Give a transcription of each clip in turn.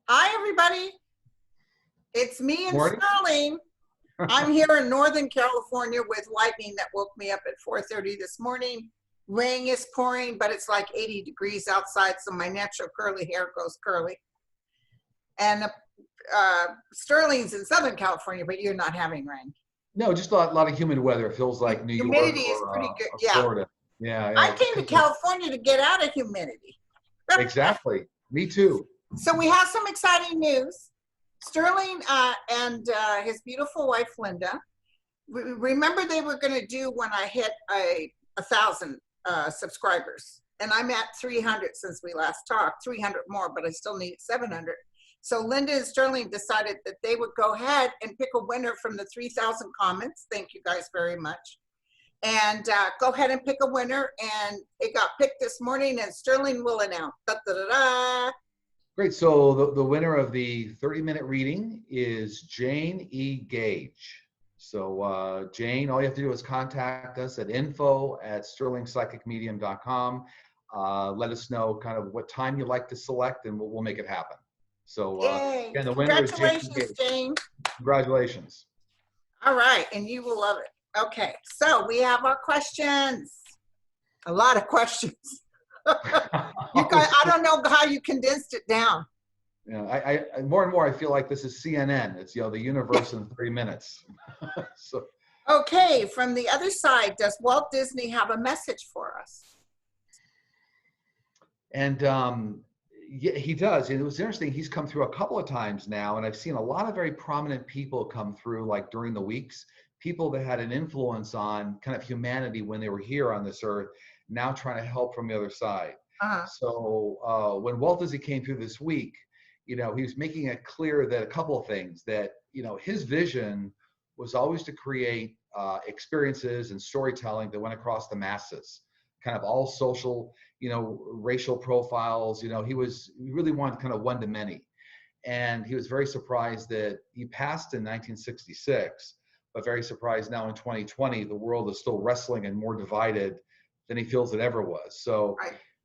Hi, everybody. It's me and Morning. Sterling. I'm here in Northern California with lightning that woke me up at 4:30 this morning. Rain is pouring, but it's like 80 degrees outside, so my natural curly hair goes curly. And Sterling's in Southern California, but you're not having rain. No, just a lot of humid weather. It feels like New York Humidity is pretty good. or Yeah. Florida. Yeah. I came to California to get out of humidity. Exactly. Me too. So we have some exciting news. Sterling and his beautiful wife, Linda, remember they were going to do when I hit 1,000 subscribers. And I'm at 300 since we last talked, 300 more, but I still need 700. So Linda and Sterling decided that they would go ahead and pick a winner from the 3,000 comments. Thank you guys very much. And go ahead and pick a winner. And it got picked this morning, and Sterling will announce. Da, da, da, da. Great. So the winner of the 30-minute reading is Jane E. Gage. So Jane, all you have to do is contact us at info@sterlingpsychicmedium.com. Let us know kind of what time you'd like to select, and we'll make it happen. So Yay. the winner is Jane. Congratulations, Jane. Congratulations. All right, and you will love it. Okay, so we have our questions. A lot of questions. You guys, I don't know how you condensed it down. Yeah, I more and more I feel like this is CNN. It's the universe in 3 minutes. So. Okay, from the other side, does Walt Disney have a message for us? And yeah, he does. And it was interesting. He's come through a couple of times now, and I've seen a lot of very prominent people come through, like during the weeks, people that had an influence on kind of humanity when they were here on this earth, now trying to help from the other side. So when Walt Disney came through this week, he was making it clear that a couple of things, that, his vision was always to create experiences and storytelling that went across the masses, kind of all social, racial profiles. He really wanted kind of one to many. And he was very surprised that he passed in 1966, but very surprised now in 2020, the world is still wrestling and more divided than he feels it ever was. So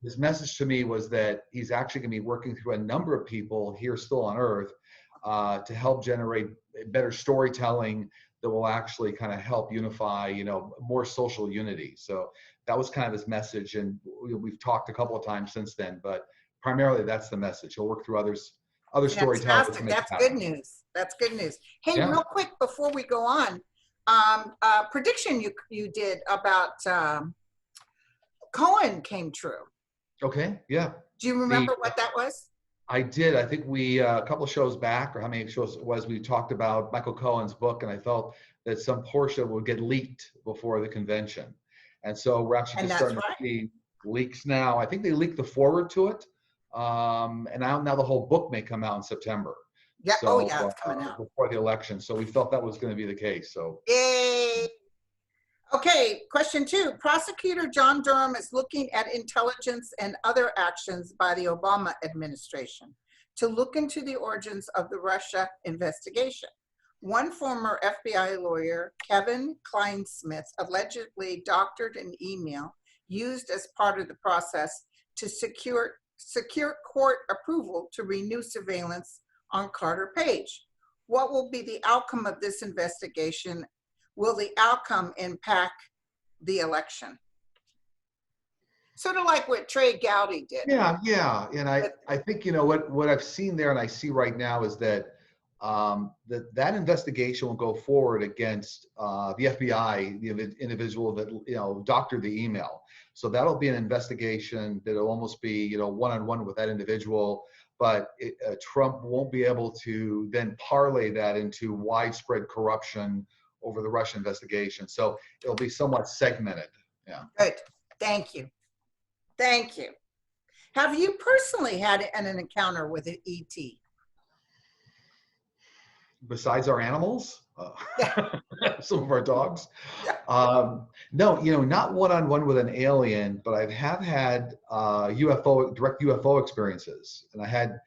his message to me was that he's actually going to be working through a number of people here still on Earth to help generate better storytelling that will actually kind of help unify, more social unity. So that was kind of his message. And we've talked a couple of times since then, but primarily that's the message. He'll work through other storytellers. That's good news. That's good news. Hey, real quick before we go on, prediction you did about Cohen came true. Okay, yeah. Do you remember what that was? I did. I think we, a couple of shows back, or how many shows it was, we talked about Michael Cohen's book, and I felt that some portion would get leaked before the convention. And so we're actually just starting to see leaks now. I think they leaked the forward to it. And now the whole book may come out in September. Yeah. So, it's coming out before the election. So we felt that was going to be the case. So. Yay. Okay, question 2. Prosecutor John Durham is looking at intelligence and other actions by the Obama administration to look into the origins of the Russia investigation. One former FBI lawyer, Kevin Kleinsmith, allegedly doctored an email used as part of the process to secure court approval to renew surveillance on Carter Page. What will be the outcome of this investigation? Will the outcome impact the election? Sort of like what Trey Gowdy did. Yeah. And I think, what I've seen there and I see right now is that that investigation will go forward against the FBI, the individual that, doctored the email. So that'll be an investigation that'll almost be, one-on-one with that individual. But Trump won't be able to then parlay that into widespread corruption over the Russia investigation. So it'll be somewhat segmented. Yeah. Good. Thank you. Thank you. Have you personally had an encounter with an ET? Besides our animals? Some of our dogs? Yeah. No, not one-on-one with an alien, but I have had direct UFO experiences. And I had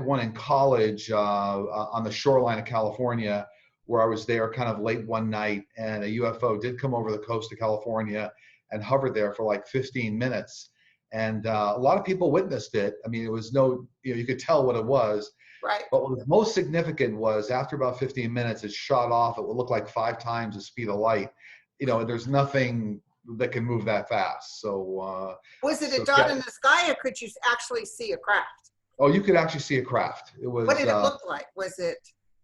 one in college on the shoreline of California, where I was there kind of late one night, and a UFO did come over the coast of California and hovered there for like 15 minutes. And a lot of people witnessed it. I mean, it was no, you could tell what it was. Right. But what was most significant was after about 15 minutes, it shot off. It would look like 5 times the speed of light. There's nothing that can move that fast. So was it a dot in the sky, or could you actually see a craft? Oh, you could actually see a craft. It was. What did it look like? Was it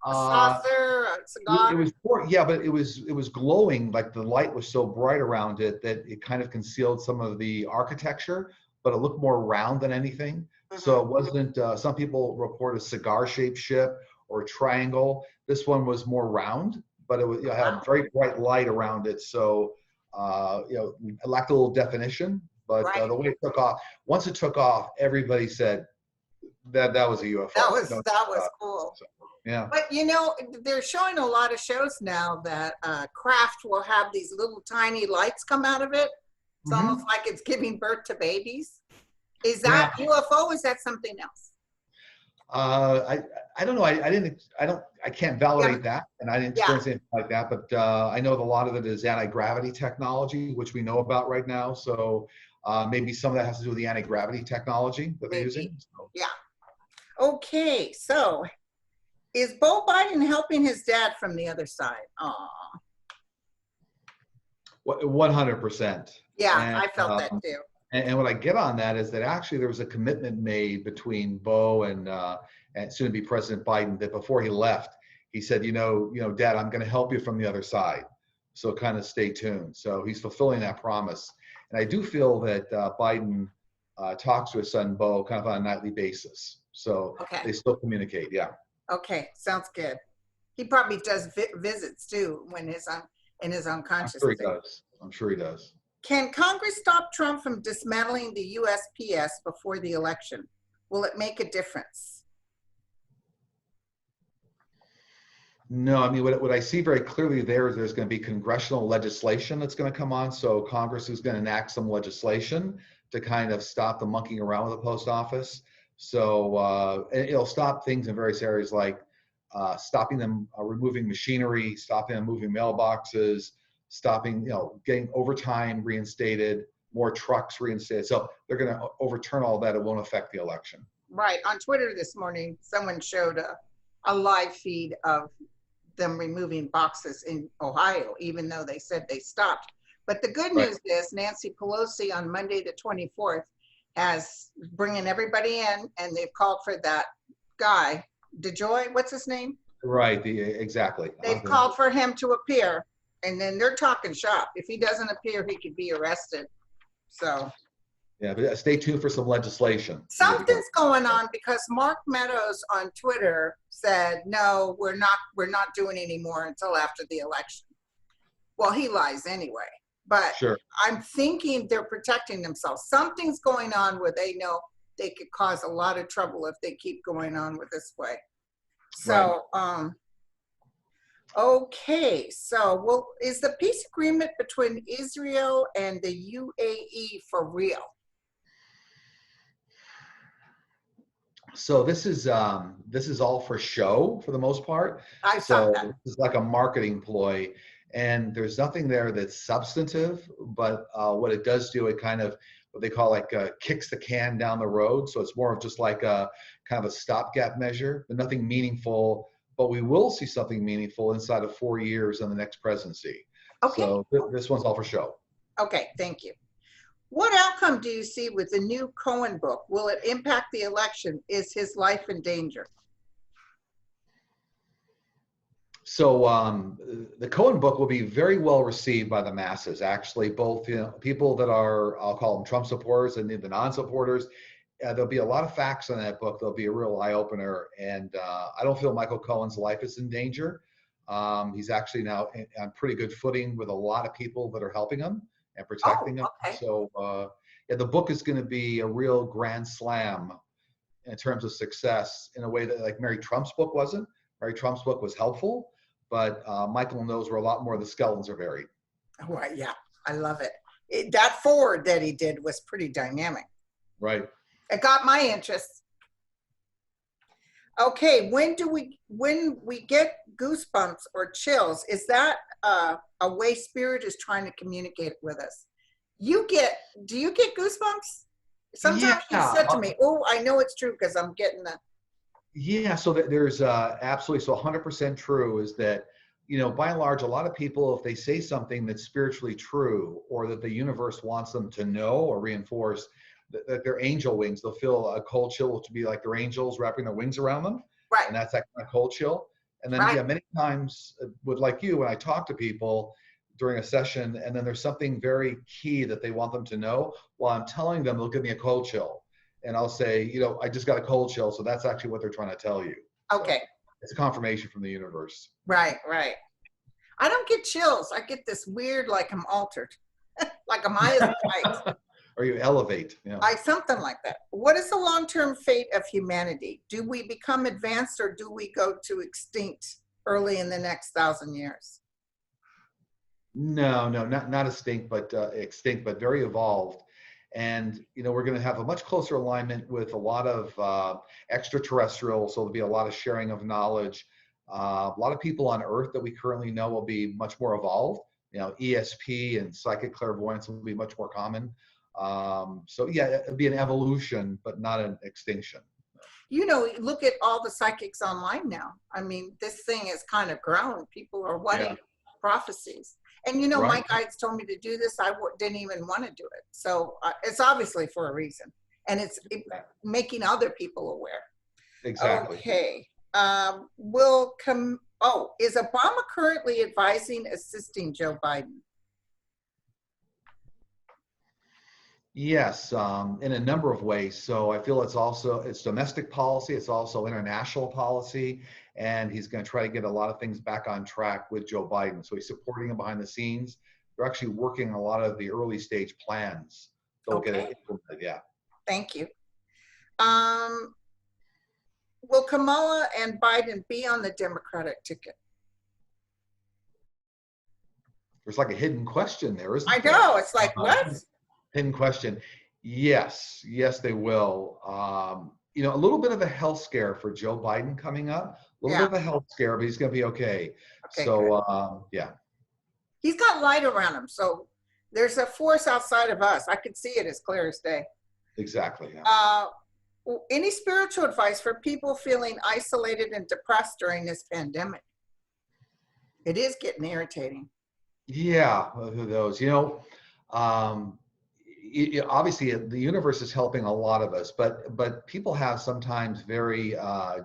a saucer, a cigar? It was, yeah, but it was glowing. Like the light was so bright around it that it kind of concealed some of the architecture, but it looked more round than anything. So it wasn't. Some people report a cigar-shaped ship or a triangle. This one was more round, but it had very bright light around it. So it lacked a little definition. But the way it took off, once it took off, everybody said that was a UFO. That was cool. So, yeah. But they're showing a lot of shows now that craft will have these little tiny lights come out of it. It's almost like it's giving birth to babies. Is that UFO? Is that something else? I don't know. I can't validate that, and I didn't experience anything like that. But I know that a lot of it is anti-gravity technology, which we know about right now. So maybe some of that has to do with the anti-gravity technology that they're using. So. Yeah. Okay. So, is Beau Biden helping his dad from the other side? Aw. 100%. Yeah, and, I felt that too. And what I get on that is that actually there was a commitment made between Beau and soon-to-be President Biden that before he left, he said, Dad, I'm going to help you from the other side. So kind of stay tuned. So he's fulfilling that promise. And I do feel that Biden talks to his son Beau kind of on a nightly basis. So they still communicate. Yeah. Okay, sounds good. He probably does visits too when in his unconscious. I'm sure he does. Can Congress stop Trump from dismantling the USPS before the election? Will it make a difference? No, I mean, what I see very clearly there is there's going to be congressional legislation that's going to come on. So Congress is going to enact some legislation to kind of stop the monkeying around with the post office. So it'll stop things in various areas like stopping them removing machinery, stopping them moving mailboxes, stopping, getting overtime reinstated, more trucks reinstated. So they're going to overturn all that. It won't affect the election. Right. On Twitter this morning, someone showed a live feed of them removing boxes in Ohio, even though they said they stopped. But the good news is Nancy Pelosi on Monday, the 24th, has bringing everybody in, and they've called for that guy, DeJoy, what's his name? Right. Exactly. They've called for him to appear. And then they're talking shop. If he doesn't appear, he could be arrested. So. Yeah, but stay tuned for some legislation. Something's going on because Mark Meadows on Twitter said, no, we're not doing any more until after the election. Well, he lies anyway. But I'm thinking they're protecting themselves. Something's going on where they know they could cause a lot of trouble if they keep going on with this way. So, okay, so is the peace agreement between Israel and the UAE for real? So this is all for show for the most part. I saw that. It's like a marketing ploy, and there's nothing there that's substantive. But what it does do, it kind of what they call kicks the can down the road. So it's more of just like a kind of a stopgap measure, but nothing meaningful. But we will see something meaningful inside of 4 years in the next presidency. Okay. So this one's all for show. Okay, thank you. What outcome do you see with the new Cohen book? Will it impact the election? Is his life in danger? So the Cohen book will be very well received by the masses, actually, both people that are, I'll call them Trump supporters and the non-supporters. There'll be a lot of facts in that book. There'll be a real eye-opener. And I don't feel Michael Cohen's life is in danger. He's actually now on pretty good footing with a lot of people that are helping him and protecting him. So the book is going to be a real grand slam in terms of success in a way that like Mary Trump's book wasn't. Mary Trump's book was helpful, but Michael knows where a lot more of the skeletons are buried. Right, yeah, I love it. That forward that he did was pretty dynamic. Right. It got my interest. Okay, when we get goosebumps or chills, is that a way spirit is trying to communicate with us? Do you get goosebumps? Sometimes you Yeah. said to me, oh, I know it's true because I'm getting the, Yeah, so there's absolutely, so 100% true is that, by and large, a lot of people, if they say something that's spiritually true or that the universe wants them to know or reinforce, that their angel wings, they'll feel a cold chill, which would be like their angels wrapping their wings around them. right, And that's that kind of cold chill. And then, right. yeah, many times with like you, when I talk to people during a session, and then there's something very key that they want them to know, while I'm telling them, they'll give me a cold chill. And I'll say, I just got a cold chill. So that's actually what they're trying to tell you. So Okay, it's a confirmation from the universe. right, right. I don't get chills. I get this weird, like I'm altered, like I'm high as a kite. Or you elevate. Yeah. Something like that. What is the long-term fate of humanity? Do we become advanced or do we go to extinct early in the next 1,000 years? No, not extinct, but very evolved. And we're going to have a much closer alignment with a lot of extraterrestrial. So there'll be a lot of sharing of knowledge. A lot of people on Earth that we currently know will be much more evolved. ESP and psychic clairvoyance will be much more common. So yeah, it'll be an evolution, but not an extinction. Look at all the psychics online now. I mean, this thing has kind of grown. People are wanting prophecies. And my Right. guides told me to do this. I didn't even want to do it. So it's obviously for a reason. And it's making other people aware. Exactly. Okay. Is Obama currently advising, assisting Joe Biden? Yes, in a number of ways. So I feel it's domestic policy, it's also international policy, and he's going to try to get a lot of things back on track with Joe Biden. So he's supporting him behind the scenes. They're actually working a lot of the early stage plans. They'll get it implemented. Yeah. Thank you. Will Kamala and Biden be on the Democratic ticket? There's like a hidden question there, isn't I there? know. It's like, what? Hidden question. Yes, they will. A little bit of a health scare for Joe Biden coming up. A little bit of a health scare, but he's going to be okay. So, yeah. He's got light around him. So there's a force outside of us. I could see it as clear as day. Exactly. Yeah. Any spiritual advice for people feeling isolated and depressed during this pandemic? It is getting irritating. Yeah, those. Obviously the universe is helping a lot of us, but people have sometimes very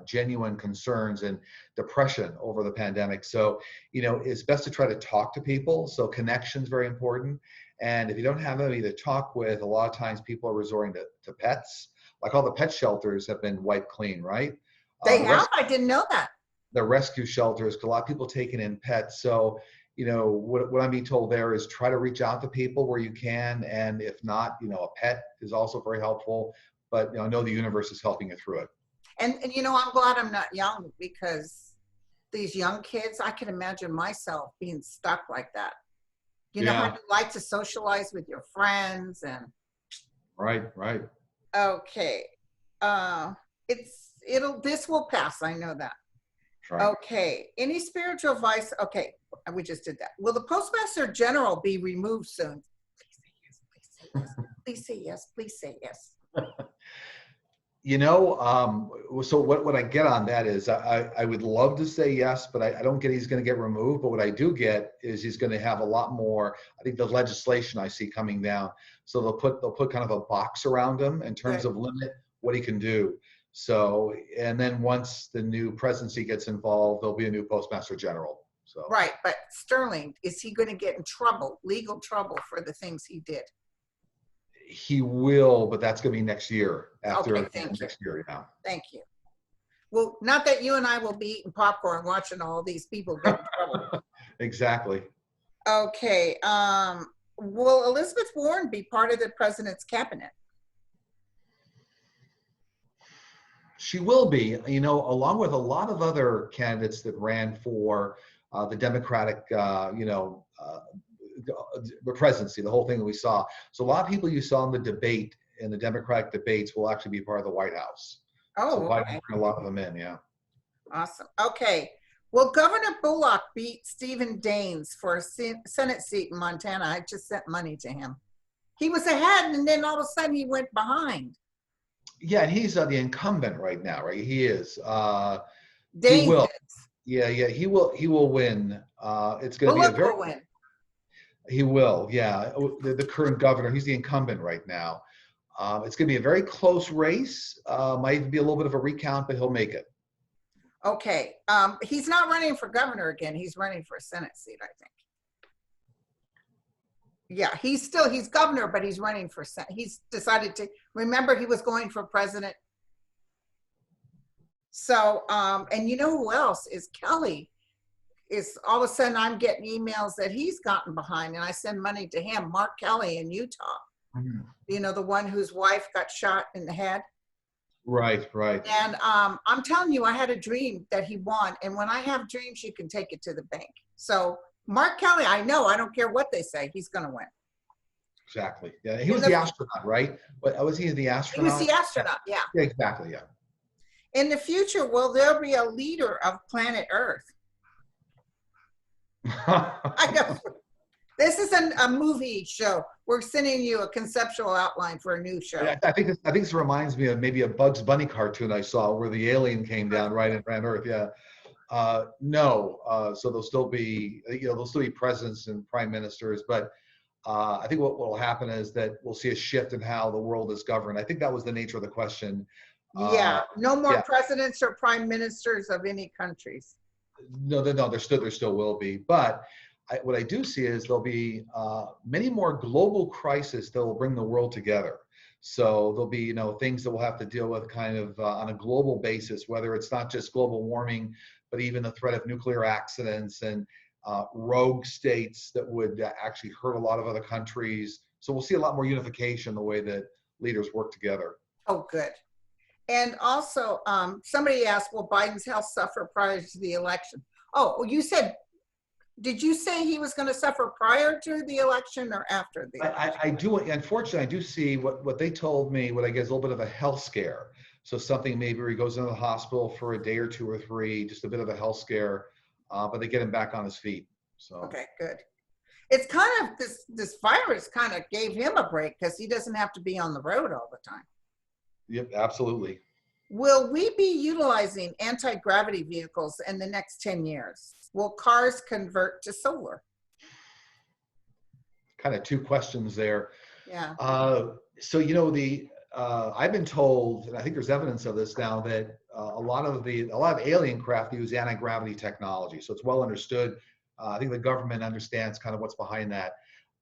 genuine concerns and depression over the pandemic. So it's best to try to talk to people. So connection is very important. And if you don't have anybody to talk with, a lot of times people are resorting to pets. Like all the pet shelters have been wiped clean, right? They have? I didn't know that. The rescue shelters, a lot of people taking in pets. So what I'm being told there is try to reach out to people where you can. And if not, a pet is also very helpful, but I know the universe is helping you through it. And I'm glad I'm not young, because these young kids, I can imagine myself being stuck like that. How you like to socialize with your friends and. Right. Okay. This will pass. I know that. Right. Okay. Any spiritual advice? Okay. We just did that. Will the Postmaster General be removed soon? Please say yes. Please say yes. Please say yes. So what I get on that is I would love to say yes, but I don't get he's going to get removed. But what I do get is he's going to have a lot more. I think the legislation I see coming down. So they'll put kind of a box around him in terms of limit what he can do. So, and then once the new presidency gets involved, there'll be a new Postmaster General. So. Right, but Sterling, is he going to get in trouble, legal trouble, for the things he did? He will, but that's going to be next year. After next year, yeah. Thank you. Well, not that you and I will be eating popcorn watching all these people get in trouble. Exactly. Okay. Will Elizabeth Warren be part of the president's cabinet? She will be, along with a lot of other candidates that ran for the Democratic, the presidency, the whole thing that we saw. So a lot of people you saw in the Democratic debates will actually be part of the White House. Oh, so Biden bring a lot of them in, yeah. Awesome. Okay. Will Governor Bullock beat Stephen Daines for a Senate seat in Montana? I just sent money to him. He was ahead, and then all of a sudden he went behind. Yeah, and he's the incumbent right now, right? He is. He David. will. Yeah, yeah, he will win. It's going Well, to be a look very. who win. He will. Yeah, the current governor. He's the incumbent right now. It's going to be a very close race. Might even be a little bit of a recount, but he'll make it. Okay. He's not running for governor again. He's running for a Senate seat, I think. Yeah, he's governor, but he's running for Senate. He's decided to, remember, he was going for president. So, and you know who else is Kelly? Is all of a sudden I'm getting emails that he's gotten behind, and I send money to him. Mark Kelly in Utah. Mm-hmm. You know, the one whose wife got shot in the head. Right, right. And I'm telling you, I had a dream that he won. And when I have dreams, you can take it to the bank. So Mark Kelly, I know, I don't care what they say, he's going to win. Exactly. Yeah, he was the astronaut, right? But was he the astronaut? He was the astronaut, yeah. Yeah, exactly, yeah. In the future, will there be a leader of planet Earth? I know. This is a movie show. We're sending you a conceptual outline for a new show. I think this reminds me of maybe a Bugs Bunny cartoon I saw where the alien came down right and ran Earth. Yeah. No. So there'll still be, there'll still be presidents and prime ministers, but I think what will happen is that we'll see a shift in how the world is governed. I think that was the nature of the question. Yeah. No more presidents or prime ministers of any countries. No, there still will be, but what I do see is there'll be many more global crises that will bring the world together. So there'll be, things that we'll have to deal with kind of on a global basis, whether it's not just global warming, but even the threat of nuclear accidents and rogue states that would actually hurt a lot of other countries. So we'll see a lot more unification the way that leaders work together. Oh, good. And also, somebody asked, will Biden's health suffer prior to the election? Oh, did you say he was going to suffer prior to the election or after the election? I do, unfortunately, I do see what they told me, what I guess is a little bit of a health scare. So something maybe where he goes into the hospital for a day or two or three, just a bit of a health scare, but they get him back on his feet. So okay, good. It's kind of, this virus kind of gave him a break because he doesn't have to be on the road all the time. Yep, absolutely. Will we be utilizing anti-gravity vehicles in the next 10 years? Will cars convert to solar? Kind of two questions there. Yeah. So, I've been told, and I think there's evidence of this now, that a lot of alien craft use anti-gravity technology. So it's well understood. I think the government understands kind of what's behind that.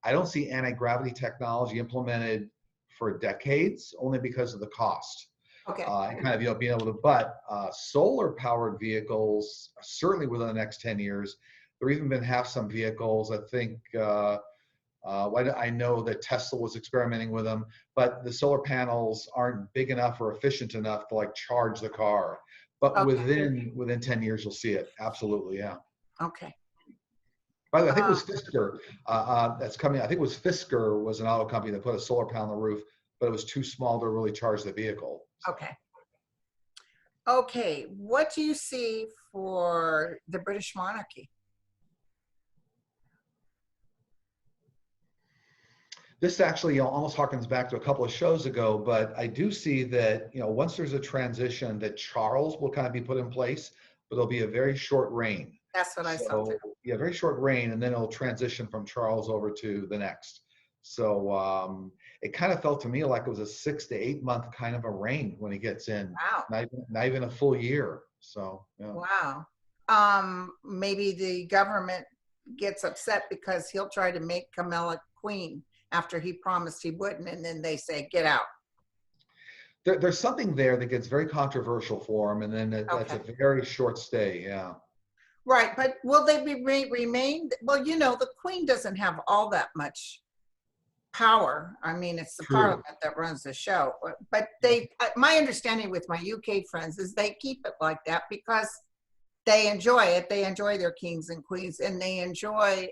I don't see anti-gravity technology implemented for decades, only because of the cost. Okay. And kind of, being able to, but solar powered vehicles, certainly within the next 10 years, there even been some vehicles, I think, I know that Tesla was experimenting with them, but the solar panels aren't big enough or efficient enough to charge the car. But okay. within 10 years, you'll see it. Absolutely. Yeah. Okay. By the way, I think it was Fisker that's coming. I think it was Fisker was an auto company that put a solar panel on the roof, but it was too small to really charge the vehicle. Okay. Okay. What do you see for the British monarchy? This actually almost harkens back to a couple of shows ago, but I do see that, once there's a transition, that Charles will kind of be put in place, but it'll be a very short reign. That's what I saw too. Yeah, very short reign, and then it'll transition from Charles over to the next. So it kind of felt to me like it was a 6 to 8 month kind of a reign when he gets in. Wow. Not even a full year. So yeah. Wow. Maybe the government gets upset because he'll try to make Camilla queen after he promised he wouldn't, and then they say, get out. There's something there that gets very controversial for him, and then that's a very short stay. Yeah. Right, but will they remain? Well, the queen doesn't have all that much power. I mean, it's the parliament that runs the show. But my understanding with my UK friends is they keep it like that because they enjoy it. They enjoy their kings and queens, and they enjoy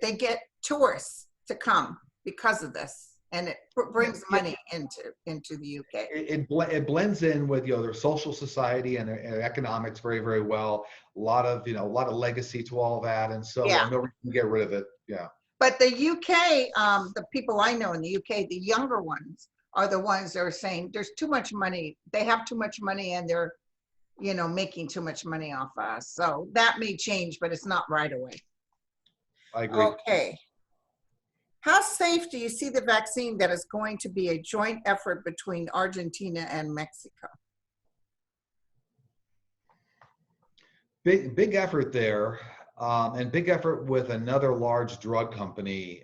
they get tourists to come because of this. And it brings money into the UK. It blends in with their social society and their economics very, very well. A lot of legacy to all that, and so no reason to get rid of it. Yeah. But the UK, the people I know in the UK, the younger ones are the ones that are saying there's too much money. They have too much money and they're, making too much money off us. So that may change, but it's not right away. I agree. Okay. How safe do you see the vaccine that is going to be a joint effort between Argentina and Mexico? Big effort there, and big effort with another large drug company.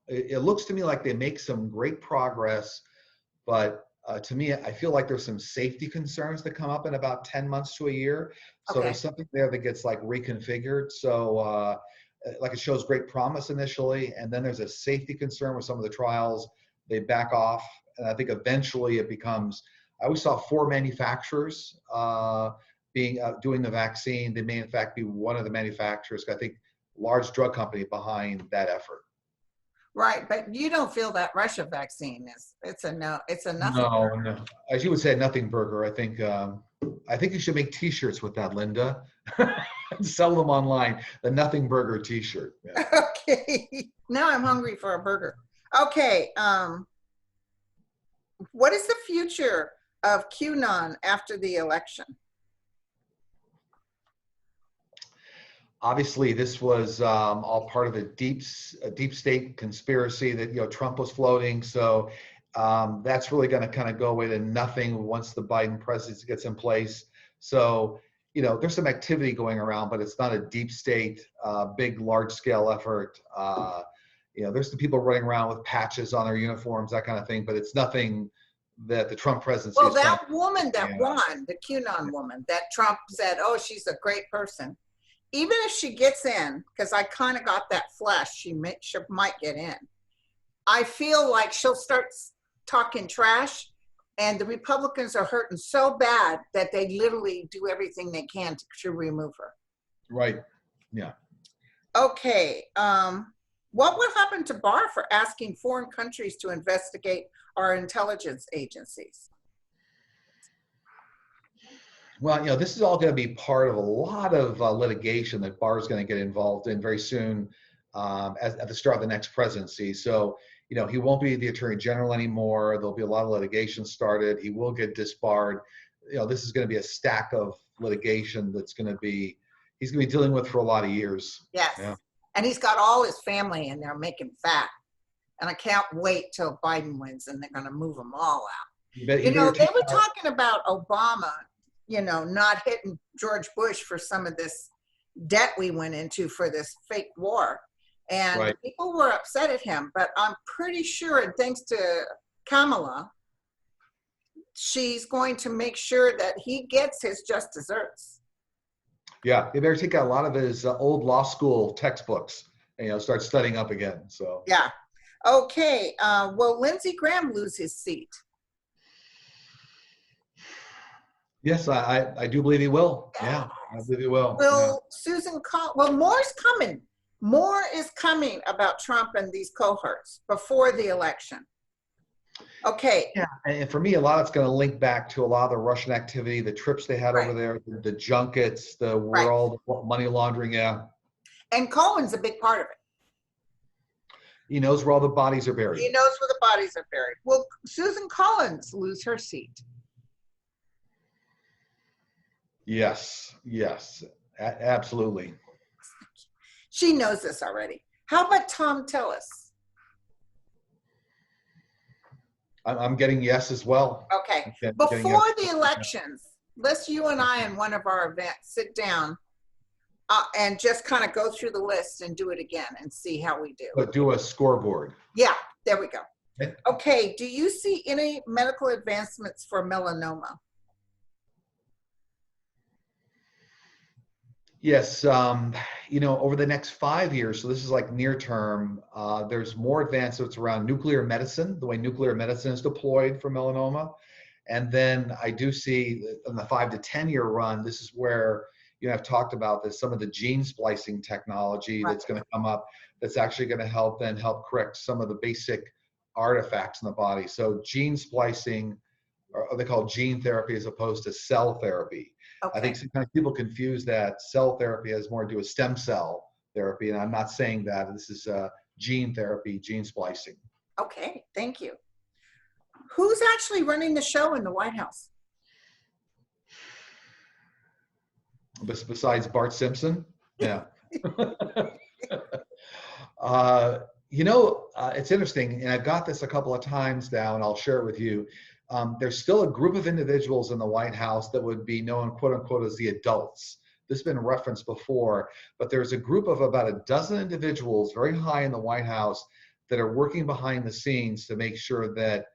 It looks to me like they make some great progress, but to me, I feel like there's some safety concerns that come up in about 10 months to a year. So Okay. there's something there that gets like reconfigured. So like it shows great promise initially, and then there's a safety concern with some of the trials. They back off, and I think eventually it becomes. I always saw 4 manufacturers doing the vaccine. They may in fact be one of the manufacturers. I think large drug company behind that effort. Right, but you don't feel that Russia vaccine it's a no, it's a nothing. No. As you would say, nothing burger. I think you should make T-shirts with that, Linda, and sell them online. The Nothing Burger T-shirt. Yeah. Okay, now I'm hungry for a burger. Okay, what is the future of QAnon after the election? Obviously, this was all part of a deep state conspiracy that Trump was floating. So that's really going to kind of go away to nothing once the Biden presidency gets in place. So there's some activity going around, but it's not a deep state, big, large scale effort. There's the people running around with patches on their uniforms, that kind of thing, but it's nothing that the Trump presidency. Well, that woman that won, the QAnon woman that Trump said, oh, she's a great person. Even if she gets in, because I kind of got that flash, she might get in. I feel like she'll start talking trash, and the Republicans are hurting so bad that they literally do everything they can to remove her. Right. Yeah. Okay. What would happen to Barr for asking foreign countries to investigate our intelligence agencies? Well, this is all going to be part of a lot of litigation that Barr is going to get involved in very soon at the start of the next presidency. So, he won't be the attorney general anymore. There'll be a lot of litigation started. He will get disbarred. This is going to be a stack of litigation he's going to be dealing with for a lot of years. Yes. Yeah. And he's got all his family in there making fat. And I can't wait till Biden wins and they're going to move them all out. They were talking about Obama, not hitting George Bush for some of this debt we went into for this fake war. And right. People were upset at him, but I'm pretty sure, and thanks to Kamala, she's going to make sure that he gets his just desserts. Yeah, he better take out a lot of his old law school textbooks and start studying up again. So yeah. Okay. Will Lindsey Graham lose his seat? Yes, I do believe he will. Yeah, I believe he will. Will Susan Moore's coming. More is coming about Trump and these cohorts before the election. Okay. Yeah, and for me, a lot of it's going to link back to a lot of the Russian activity, the trips they had over there, the junkets, the world money laundering. Yeah. And Cohen's a big part of it. He knows where all the bodies are buried. He knows where the bodies are buried. Will Susan Collins lose her seat? Yes, absolutely. She knows this already. How about Tom Tillis? I'm getting yes as well. Okay. Before the elections, let's you and I in one of our events sit down and just kind of go through the list and do it again and see how we do. But do a scoreboard. Yeah, there we go. Okay. Do you see any medical advancements for melanoma? Yes, over the next 5 years, so this is like near term, there's more advancements around nuclear medicine, the way nuclear medicine is deployed for melanoma. And then I do see in the 5 to 10 year run, this is where, I've talked about this, some of the gene splicing technology that's going to come up that's actually going to help correct some of the basic artifacts in the body. So gene splicing, or they call gene therapy as opposed to cell therapy. Okay. I think sometimes people confuse that cell therapy has more to do with stem cell therapy. And I'm not saying that. This is gene therapy, gene splicing. Okay, thank you. Who's actually running the show in the White House? Besides Bart Simpson? Yeah. It's interesting, and I've got this a couple of times now, and I'll share it with you. There's still a group of individuals in the White House that would be known, quote unquote, as the adults. This has been referenced before, but there's a group of about a dozen individuals very high in the White House that are working behind the scenes to make sure that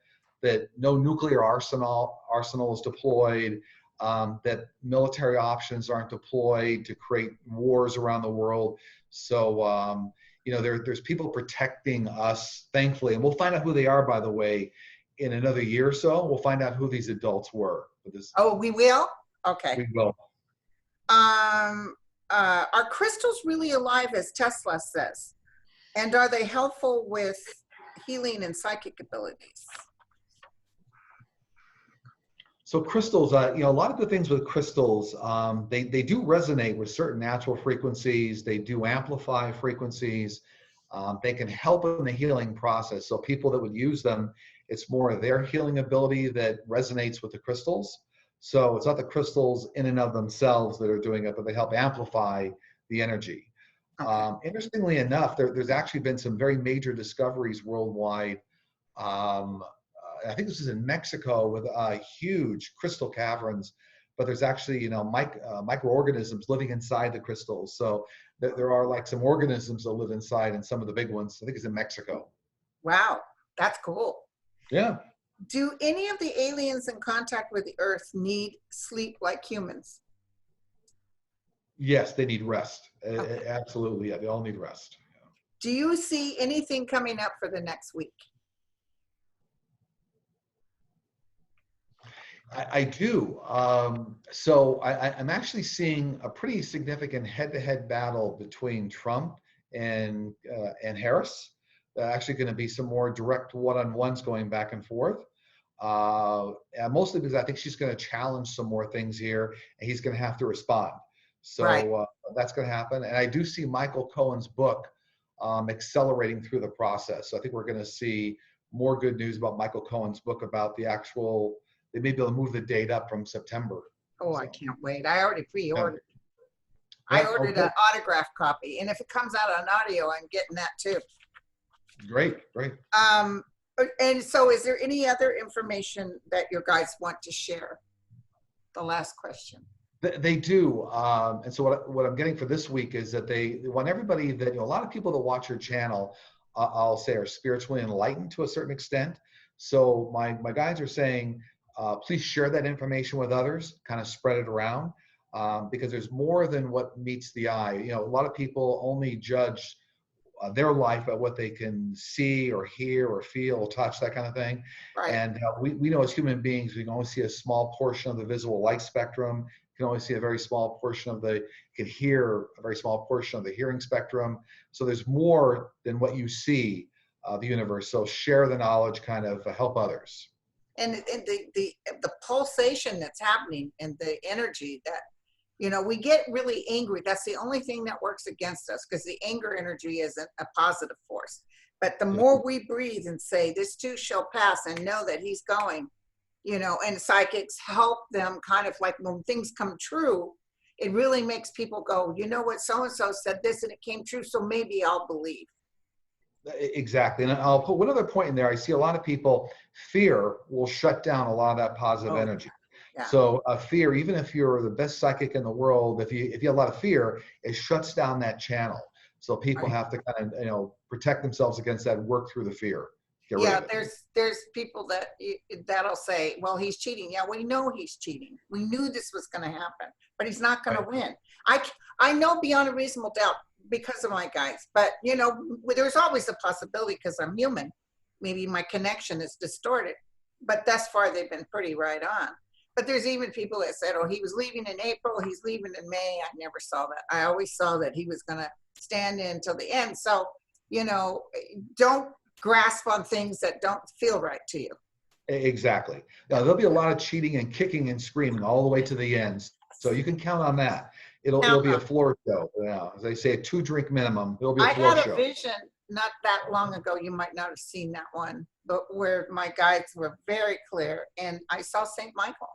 no nuclear arsenal is deployed, that military options aren't deployed to create wars around the world. So, there's people protecting us, thankfully, and we'll find out who they are, by the way, in another year or so. We'll find out who these adults were. Oh, we will? Okay. We will. Are crystals really alive, as Tesla says? And are they helpful with healing and psychic abilities? So crystals, a lot of good things with crystals. They do resonate with certain natural frequencies. They do amplify frequencies. They can help in the healing process. So people that would use them, it's more of their healing ability that resonates with the crystals. So it's not the crystals in and of themselves that are doing it, but they help amplify the energy. Okay. Interestingly enough, there's actually been some very major discoveries worldwide. I think this is in Mexico with huge crystal caverns, but there's actually, microorganisms living inside the crystals. So there are like some organisms that live inside, and some of the big ones, I think it's in Mexico. Wow, that's cool. Yeah. Do any of the aliens in contact with the Earth need sleep like humans? Yes, they need rest. Okay. Absolutely, yeah, they all need rest. Yeah. Do you see anything coming up for the next week? I do. So I'm actually seeing a pretty significant head-to-head battle between Trump and Harris. Actually going to be some more direct one-on-ones going back and forth. Mostly because I think she's going to challenge some more things here, and he's going to have to respond. So right. That's going to happen. And I do see Michael Cohen's book accelerating through the process. So I think we're going to see more good news about Michael Cohen's book about the actual. They may be able to move the date up from September. Oh, so. I can't wait. I already pre-ordered. Yeah. I ordered an autograph copy. And if it comes out on audio, I'm getting that too. Great. And so is there any other information that your guys want to share? The last question. They do. And so what I'm getting for this week is that they want everybody that, a lot of people that watch your channel, I'll say, are spiritually enlightened to a certain extent. So my guys are saying, please share that information with others, kind of spread it around, because there's more than what meets the eye. A lot of people only judge their life by what they can see or hear or feel or touch, that kind of thing. Right. And we know as human beings, we can only see a small portion of the visible light spectrum. You can only see a very small portion of you can hear a very small portion of the hearing spectrum. So there's more than what you see the universe. So share the knowledge, kind of help others. And the pulsation that's happening and the energy that, we get really angry. That's the only thing that works against us, because the anger energy isn't a positive force. But the more we breathe and say, this too shall pass, and know that he's going, and psychics help them kind of like when things come true, it really makes people go, what, so-and-so said this and it came true, so maybe I'll believe. Exactly. And I'll put one other point in there. I see a lot of people, fear will shut down a lot of that positive energy. Yeah. So fear, even if you're the best psychic in the world, if you have a lot of fear, it shuts down that channel. So people have to kind of, protect themselves against that, work through the fear. Yeah, there's people that'll say, well, he's cheating. Yeah, we know he's cheating. We knew this was going to happen, but he's not going to win. I know beyond a reasonable doubt, because of my guys, but there's always a possibility, because I'm human. Maybe my connection is distorted, but thus far they've been pretty right on. But there's even people that said, oh, he was leaving in April, he's leaving in May. I never saw that. I always saw that he was going to stand in till the end. So, don't grasp on things that don't feel right to you. Exactly. Now, there'll be a lot of cheating and kicking and screaming all the way to the end. So you can count on that. it'll be a floor show. Yeah, as they say, a 2-drink minimum. It'll be a I floor had a show. vision not that long ago, you might not have seen that one, but where my guides were very clear, and I saw St. Michael,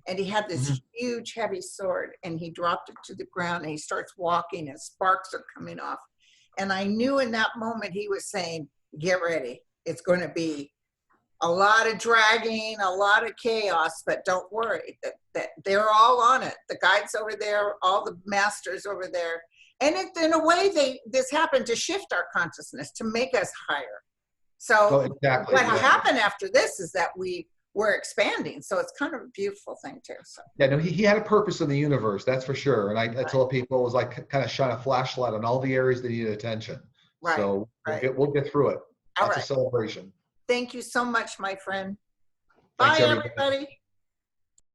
and he had this huge heavy sword, and he dropped it to the ground, and he starts walking, and sparks are coming off. And I knew in that moment he was saying, get ready. It's going to be a lot of dragging, a lot of chaos, but don't worry, that they're all on it. The guides over there, all the masters over there. And in a way, this happened to shift our consciousness, to make us higher. So exactly, what happened after this is that we're expanding. So it's kind of a beautiful thing too. So yeah, no, he had a purpose in the universe, that's for sure. And I tell people, it was like kind of shine a flashlight on all the areas that needed attention. Right, so right. we'll get through it. All Lots right. of celebration. Thank you so much, my friend. Thanks, Bye, everybody. everybody.